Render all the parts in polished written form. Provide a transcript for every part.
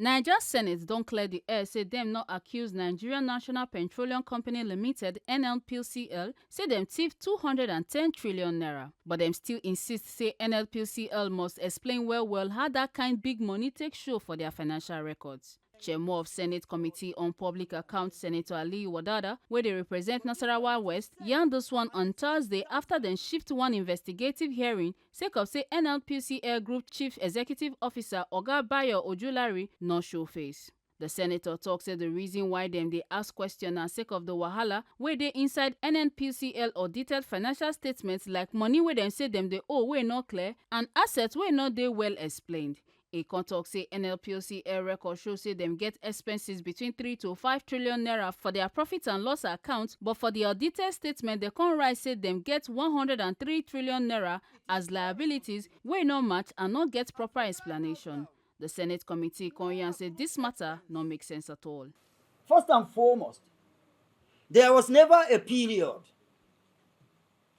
Naija Senate don clear the air say dem no accuse Nigeria National Petroleum Company Limited (NNPCL) say dem thief 210 trillion naira. But dem still insist say NNPCL must explain well how dat kind big money take show for their financial records. Chairman of Senate Committee on Public Accounts Senator Aliyu Wadada, wey dey represent Nasarawa West, yarn dis one on Thursday after dem shift one investigative hearing sake of say NNPCL Group Chief Executive Officer Oga Bayo Ojulari no show face. The senator tok say the reason why dem dey ask question na sake of the wahala wey dey inside NNPCL audited financial statements like money wey dem say dem dey owe wey no clear and assets wey no dey well explained. E con tok say NNPCL record show say dem get expenses between 3 to 5 trillion naira for their profit and loss account, but for the audited statement dem con write say dem get 103 trillion naira as liabilities wey no match and no get proper explanation. The Senate committee con yarn say dis matter no make sense at all. First and foremost, there was never a period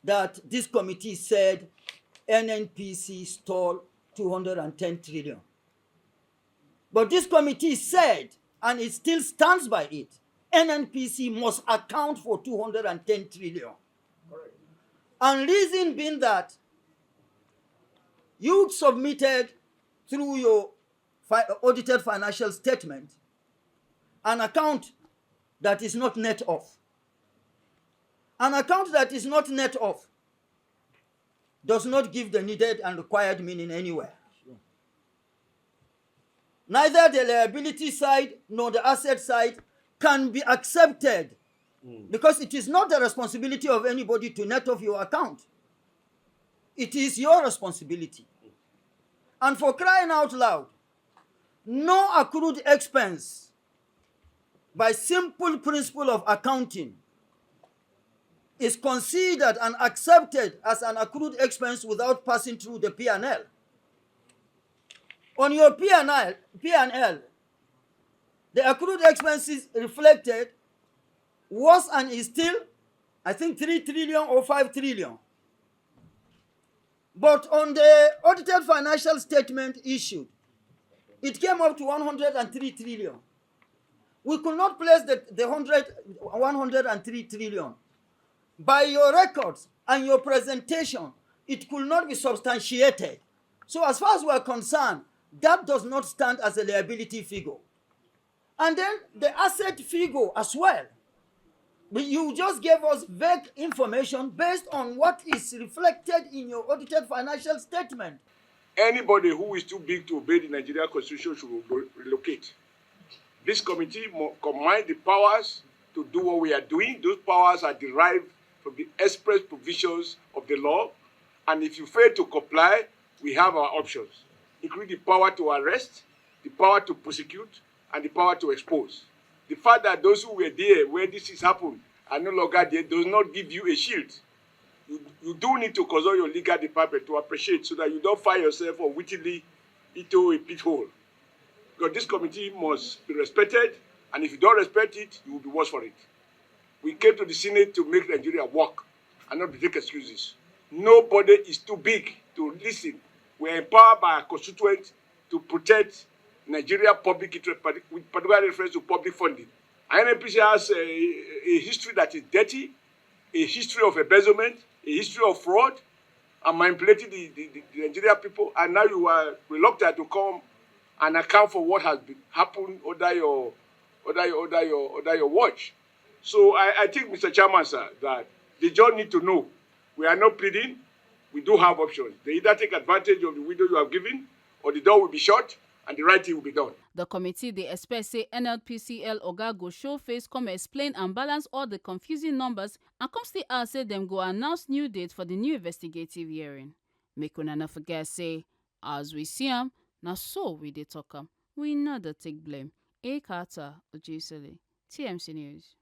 that this committee said NNPC stole 210 trillion. But this committee said, and it still stands by it, NNPC must account for 210 trillion. Correct. And reason being that you submitted through your audited financial statement an account that is not net off. An account that is not net off does not give the needed and required meaning anywhere. Sure. Neither the liability side nor the asset side can be accepted because it is not the responsibility of anybody to net off your account. It is your responsibility. And for crying out loud, no accrued expense by simple principle of accounting is considered and accepted as an accrued expense without passing through the P&L. On your P&L, the accrued expenses reflected was and is still, I think, 3 trillion or 5 trillion. But on the audited financial statement issued, it came up to 103 trillion. We could not place the 103 trillion. By your records and your presentation, it could not be substantiated. So as far as we are concerned, that does not stand as a liability figure. And then the asset figure as well. But you just gave us vague information based on what is reflected in your audited financial statement. Anybody who is too big to obey the Nigerian Constitution should relocate. This committee combines the powers to do what we are doing. Those powers are derived from the express provisions of the law. And if you fail to comply, we have our options, including the power to arrest, the power to prosecute, and the power to expose. The fact that those who were there where this has happened are no longer there does not give you a shield. You do need to consult your legal department to appreciate so that you don't find yourself unwittingly into a pit hole. Because this committee must be respected, and if you don't respect it, you will be worse for it. We came to the Senate to make Nigeria work and not to take excuses. Nobody is too big to listen. We are empowered by our constituents to protect Nigeria public interest, with particular reference to public funding. NNPC has a history that is dirty, a history of embezzlement, a history of fraud, and manipulating the Nigerian people. And now you are reluctant to come and account for what has happened under your watch. So I think, Mr. Chairman, sir, that they just need to know we are not pleading. We do have options. They either take advantage of the window you have given, or the door will be shut, and the right thing will be done. The committee dey expect say NNPCL oga go show face, come explain and balance all the confusing numbers, and come still add say dem go announce new date for the new investigative hearing. Make una no forget say, as we see am, na so we dey talk am. We no dey take blame. A. Carter Ojisele, TMC News.